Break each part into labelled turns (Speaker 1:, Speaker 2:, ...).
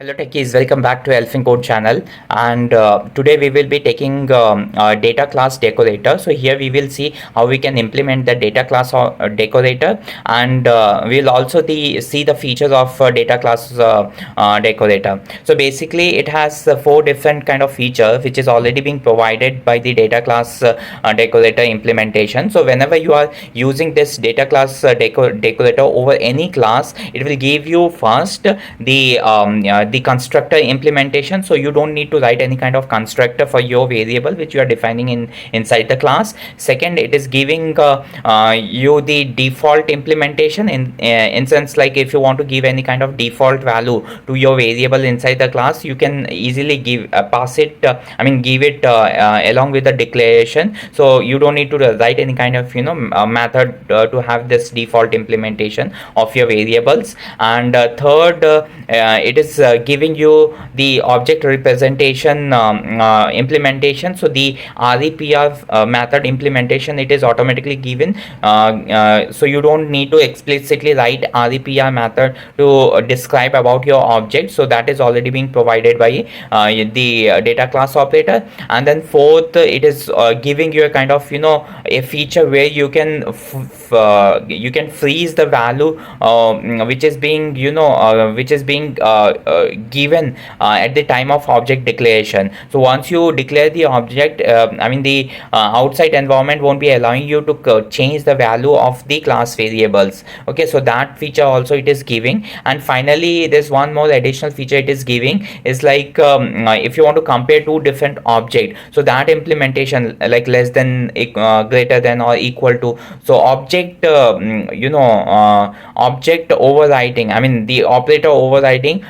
Speaker 1: Hello techies, welcome back to Elfin Code channel, and today we will be taking data class decorator. So here we will see how we can implement the data class decorator, and we'll also see the features of data class decorator. So basically it has four different kind of feature which is already being provided by the data class decorator implementation. So whenever you are using this data class decorator over any class, it will give you first the constructor implementation, so you don't need to write any kind of constructor for your variable which you are defining inside the class. Second, it is giving you the default implementation in sense, like if you want to give any kind of default value to your variable inside the class, you can easily give pass it give it along with the declaration, so you don't need to write any kind of method to have this default implementation of your variables. And third, it is giving you the object representation implementation. So the REPR method implementation, it is automatically given, so you don't need to explicitly write REPR method to describe about your object. So that is already being provided by the data class operator. And then fourth, it is giving you a kind of a feature where you can you can freeze the value which is being given at the time of object declaration. So once you declare the object, the outside environment won't be allowing you to change the value of the class variables. Okay, so that feature also it is giving. And finally, there's one more additional feature it is giving, is like if you want to compare two different object, so that implementation, like less than, greater than, or equal to. So object object overriding, the operator overriding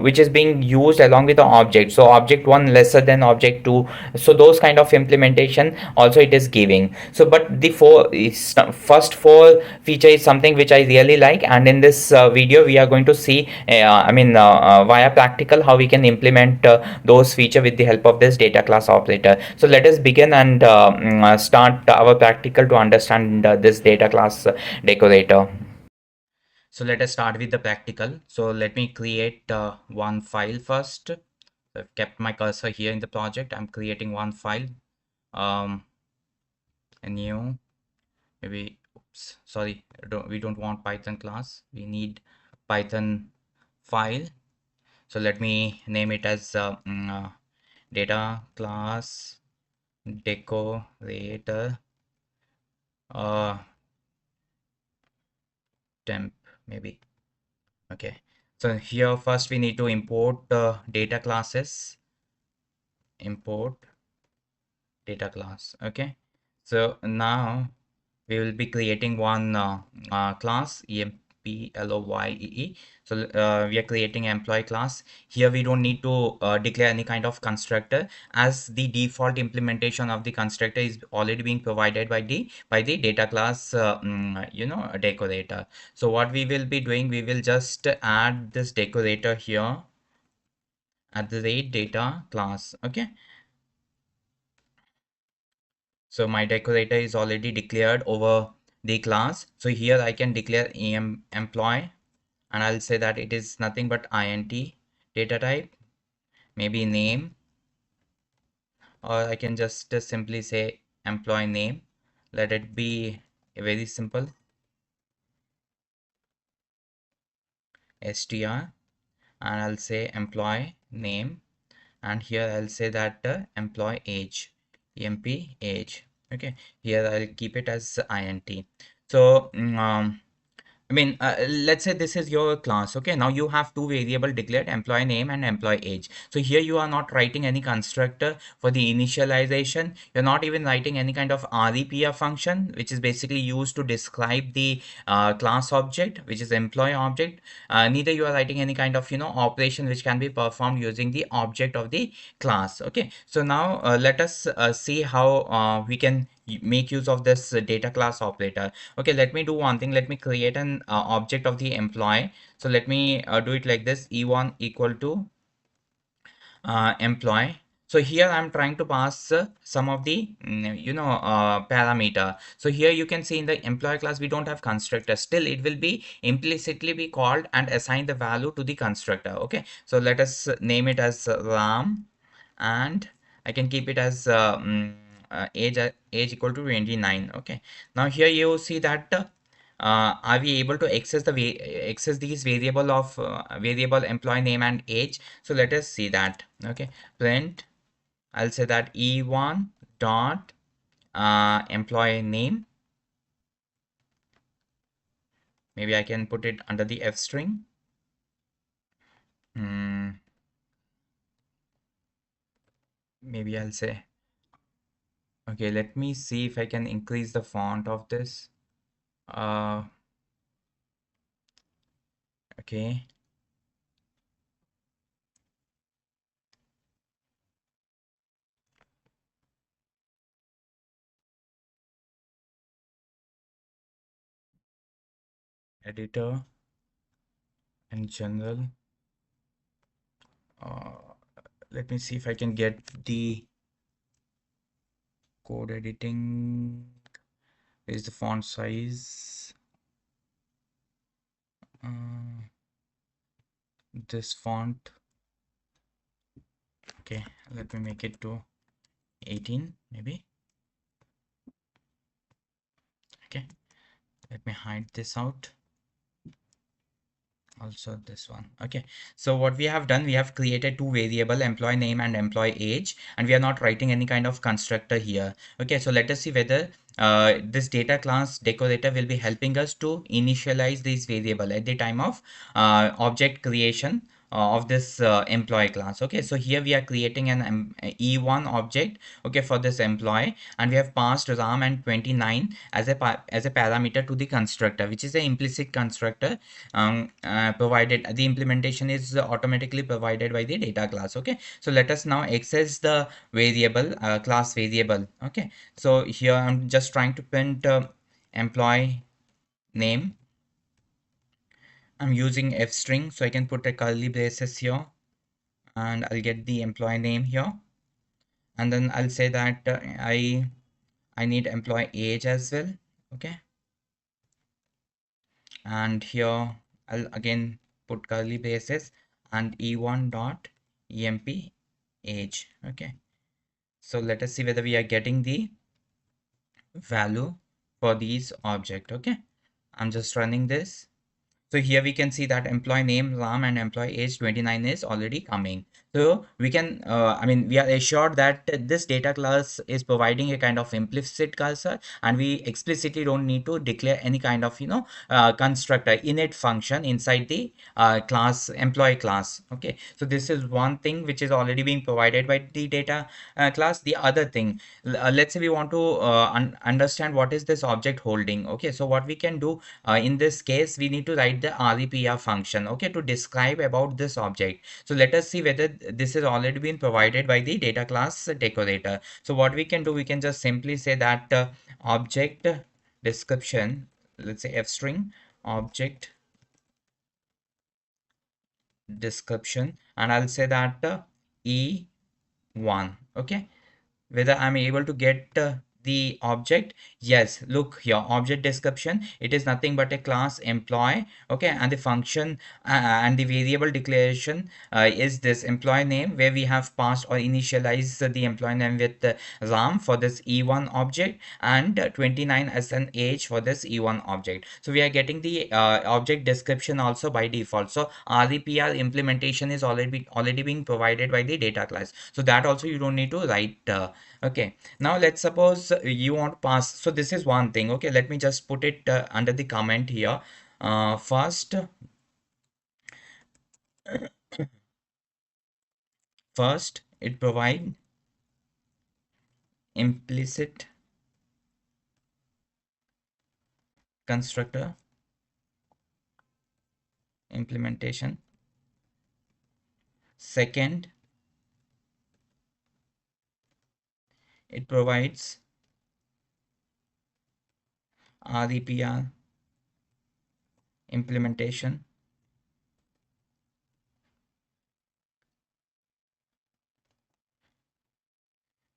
Speaker 1: which is being used along with the object. So object 1 lesser than object 2. So those kind of implementation also it is giving. So but the first four feature is something which I really like, and in this video we are going to see via practical how we can implement those feature with the help of this data class operator. So let us begin and start our practical to understand this data class decorator. So let us start with the practical. So let me create one file first. I've kept my cursor here in the project. I'm creating one file, a new, maybe, oops, sorry, we don't want Python class. We need Python file. So let me name it as data class decorator temp, maybe. Okay, so here first we need to import data classes. Import data class. Okay, so now we will be creating one class, employee. So we are creating employee class. Here we don't need to declare any kind of constructor, as the default implementation of the constructor is already being provided by the data class decorator. So what we will be doing, we will just add this decorator here at the rate data class. Okay, so my decorator is already declared over the class. So here I can declare employee, and I'll say that it is nothing but int data type, maybe name, or I can just simply say employee name. Let it be very simple, str, and I'll say employee name, and here I'll say that employee age, emp age. Okay, here I'll keep it as int. So let's say this is your class. Okay, now you have two variable declared, employee name and employee age. So here you are not writing any constructor for the initialization. You're not even writing any kind of REPR function, which is basically used to describe the class object, which is employee object. Neither you are writing any kind of operation which can be performed using the object of the class. Okay, so now let us see how we can make use of this data class operator. Okay, let me do one thing. Let me create an object of the employee. So let me do it like this: e1 equal to employee. So here I'm trying to pass some of the parameter. So here you can see in the employee class we don't have constructor. Still it will be implicitly be called and assign the value to the constructor. Okay, so let us name it as Ram, and I can keep it as age equal to 29. Okay, now here you see that are we able to access access these variable employee name and age. So let us see that. Okay, print, I'll say that e1 dot employee name. Maybe I can put it under the f string. Hmm, maybe I'll say, okay, let me see if I can increase the font of this. uh okay, editor in general. uh Let me see if I can get the code editing. Is the font size uh, this font? Okay, let me make it to 18 maybe. Okay, let me hide this out, also this one. Okay, so what we have done, we have created two variable, employee name and employee age, and we are not writing any kind of constructor here. Okay, so let us see whether this data class decorator will be helping us to initialize this variable at the time of object creation of this employee class. Okay, so here we are creating an e1 object, okay, for this employee, and we have passed ram and 29 as a parameter to the constructor, which is an implicit constructor provided. The implementation is automatically provided by the data class. Okay, so let us now access the variable class variable. Okay, so here I'm just trying to print employee name. I'm using f string, so I can put a curly braces here, and I'll get the employee name here, and then I'll say that I need employee age as well. Okay, and here I'll again put curly braces and e1 dot emp age. Okay, so let us see whether we are getting the value for these object. Okay, I'm just running this. So here we can see that employee name Ram and employee age 29 is already coming. So we can, I mean, we are assured that this data class is providing a kind of implicit cursor, and we explicitly don't need to declare any kind of, constructor init function inside the class, employee class. Okay, so this is one thing which is already being provided by the data class. The other thing, let's say we want to understand what is this object holding. Okay, so what we can do in this case, we need to write the repr function, okay, to describe about this object. So let us see whether this is already been provided by the data class decorator. So what we can do, we can just simply say that object description, let's say f string object description, and I'll say that e1. Okay, whether I'm able to get the object. Yes, look here, object description, it is nothing but a class employee. Okay, and the function and the variable declaration is this employee name, where we have passed or initialized the employee name with ram for this e1 object, and 29 as an age for this e1 object. So we are getting the object description also by default. So repr implementation is already being provided by the data class, so that also you don't need to write. Okay, now let's suppose you want to pass. So this is one thing. Okay, let me just put it under the comment here. First it provide implicit constructor implementation. Second, it provides REPR implementation.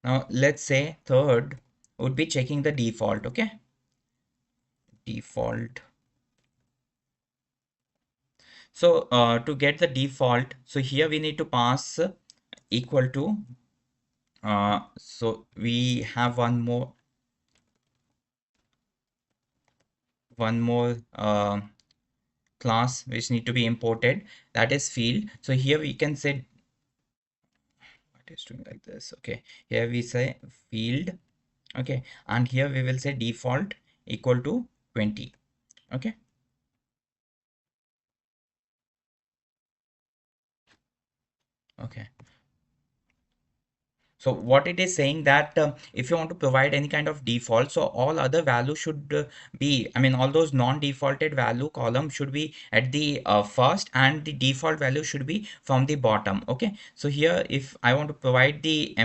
Speaker 1: Now let's say third would be checking the default. Okay, default. So to get the default, so here we need to pass equal to, so we have one more class which need to be imported, that is field. So here we can say, what is doing like this? Okay, here we say field. Okay, and here we will say default equal to 20. Okay, okay. So what it is saying that if you want to provide any kind of default, so all other value should be, I mean, all those non-defaulted value column should be at the first, and the default value should be from the bottom. Okay. So here, if I want to provide the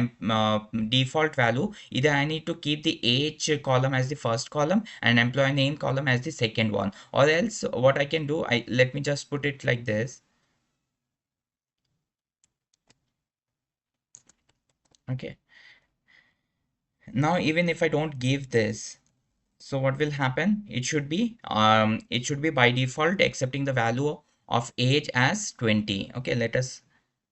Speaker 1: default value, either I need to keep the age column as the first column and employee name column as the second one, or else what I can do, let me just put it like this. Okay. Now, even if I don't give this, so what will happen? It should be by default accepting the value of age as 20. Okay, let us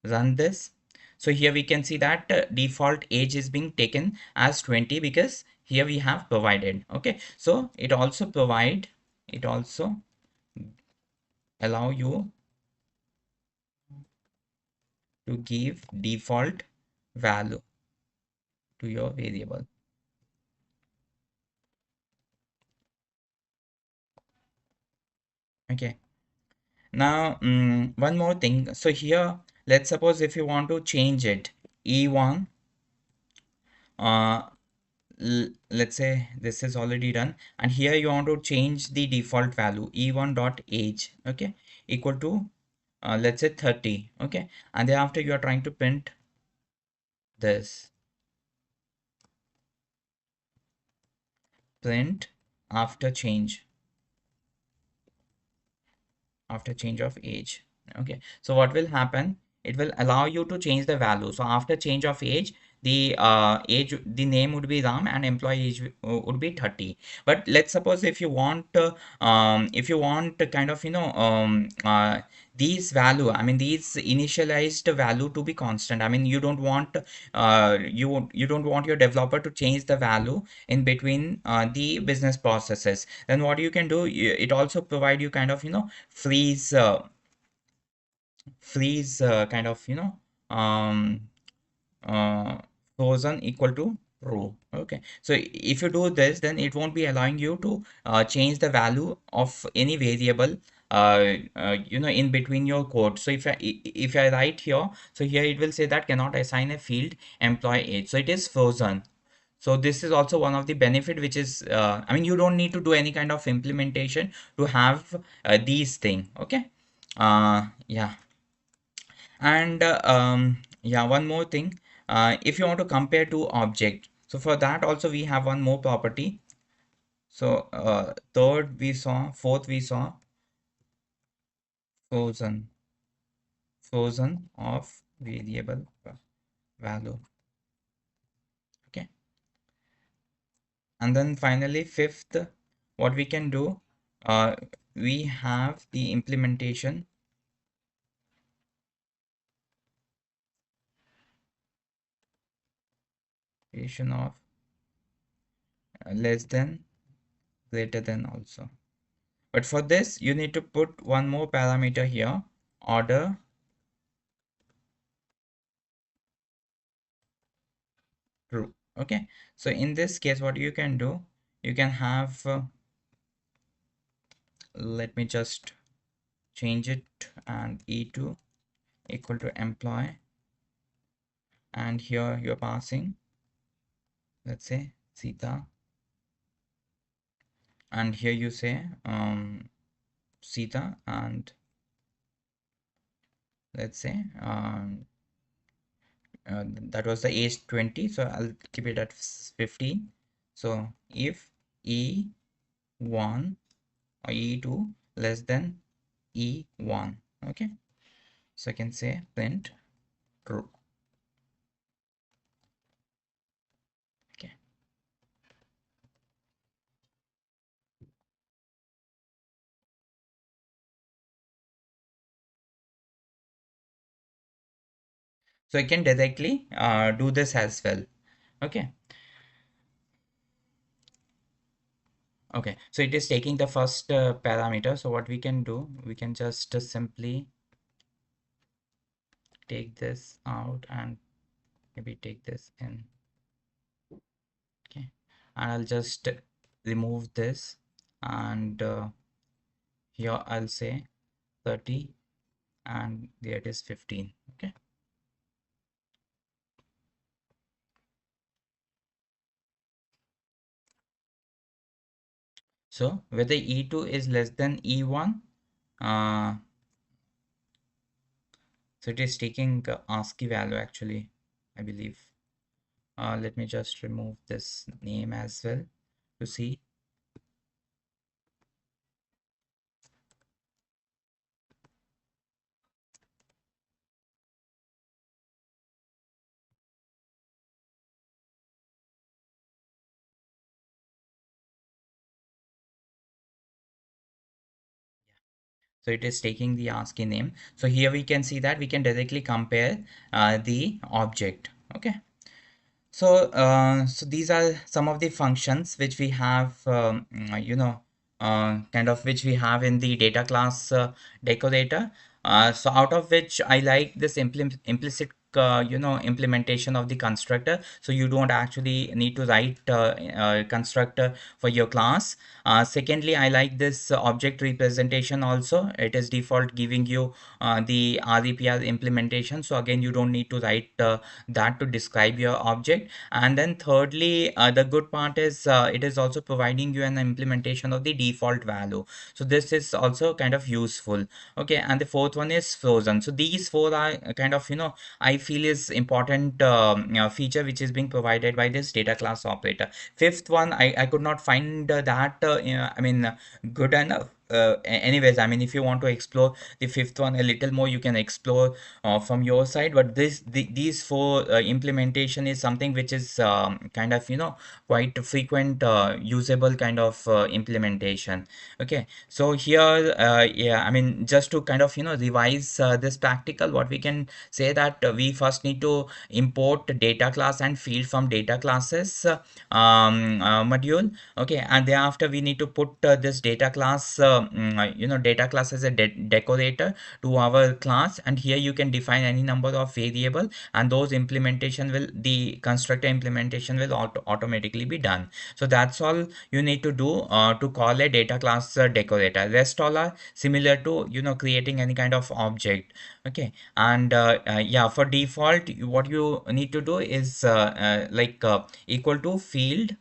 Speaker 1: run this. So here we can see that default age is being taken as 20 because here we have provided. Okay, so it also allow you to give default value to your variable. Okay. Now, one more thing. So here, let's suppose if you want to change it, E1, uh, let's say this is already done, and here you want to change the default value E1 dot age, okay, equal to let's say 30, okay, and thereafter you are trying to print this, print after change of age. Okay, so what will happen, it will allow you to change the value. So after change of age, the name would be Ram and employee age would be 30. But let's suppose if you want kind of these value, I mean these initialized value to be constant. I mean you don't want you don't want your developer to change the value in between the business processes. Then what you can do, it also provide you kind of freeze kind of um uh, frozen equal to true. Okay, so if you do this, then it won't be allowing you to change the value of any variable in between your code. So if I write here, so here it will say that cannot assign a field employee age, so it is frozen. So this is also one of the benefit, which is I mean you don't need to do any kind of implementation to have these thing. Okay, yeah. And yeah, one more thing, if you want to compare two object, so for that also we have one more property. So fourth we saw frozen of variable value. Okay, and then finally fifth, what we can do, uh, we have the implementation of less than, greater than also. But for this, you need to put one more parameter here, order true. Okay, so in this case, what you can do, you can have, let me just change it, and E2 equal to employee, and here you're passing, let's say Sita, and here you say Sita, and let's say that was the age 20, so I'll keep it at 15. So if E1 or E2 less than E1, okay, so I can say print true. So I can directly do this as well. Okay. Okay, so it is taking the first parameter. So what we can do, we can just simply take this out and maybe take this in. Okay, and I'll just remove this, and here I'll say 30, and there it is 15. Okay, so whether E2 is less than E1, uh, so it is taking ASCII value actually, I believe. Let me just remove this name as well to see. So it is taking the ASCII name. So here we can see that we can directly compare the object. Okay. So, so these are some of the functions which we have, kind of which we have in the data class decorator. So out of which I like this implicit, implementation of the constructor. So you don't actually need to write constructor for your class. Secondly, I like this object representation also. It is default giving you the REPR implementation. So again, you don't need to write that to describe your object. And then thirdly, the good part is it is also providing you an implementation of the default value. So this is also kind of useful. Okay, and the fourth one is frozen. So these four are kind of, I feel is important feature which is being provided by this data class operator. Fifth one, I could not find that good enough. Anyways, I mean, if you want to explore the fifth one a little more, you can explore from your side. But these four implementation is something which is kind of, quite frequent usable kind of implementation. Okay, so here, yeah, I mean, just to kind of, revise this practical, what we can say that we first need to import data class and field from data classes module. Okay, and thereafter we need to put this data class, data class as a decorator to our class, and here you can define any number of variable, and those implementation will, the constructor implementation will automatically be done. So that's all you need to do to call a data class decorator. Rest all are similar to, creating any kind of object. Okay, and yeah, for default what you need to do is equal to field,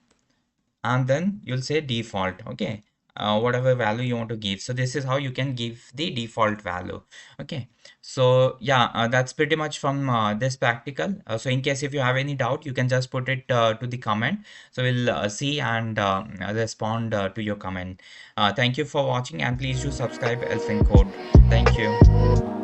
Speaker 1: and then you'll say default. Okay, whatever value you want to give. So this is how you can give the default value. Okay, so yeah, that's pretty much from this practical. So in case if you have any doubt, you can just put it to the comment, so we'll see and respond to your comment. Thank you for watching, and please do subscribe Elfin Code. Thank you.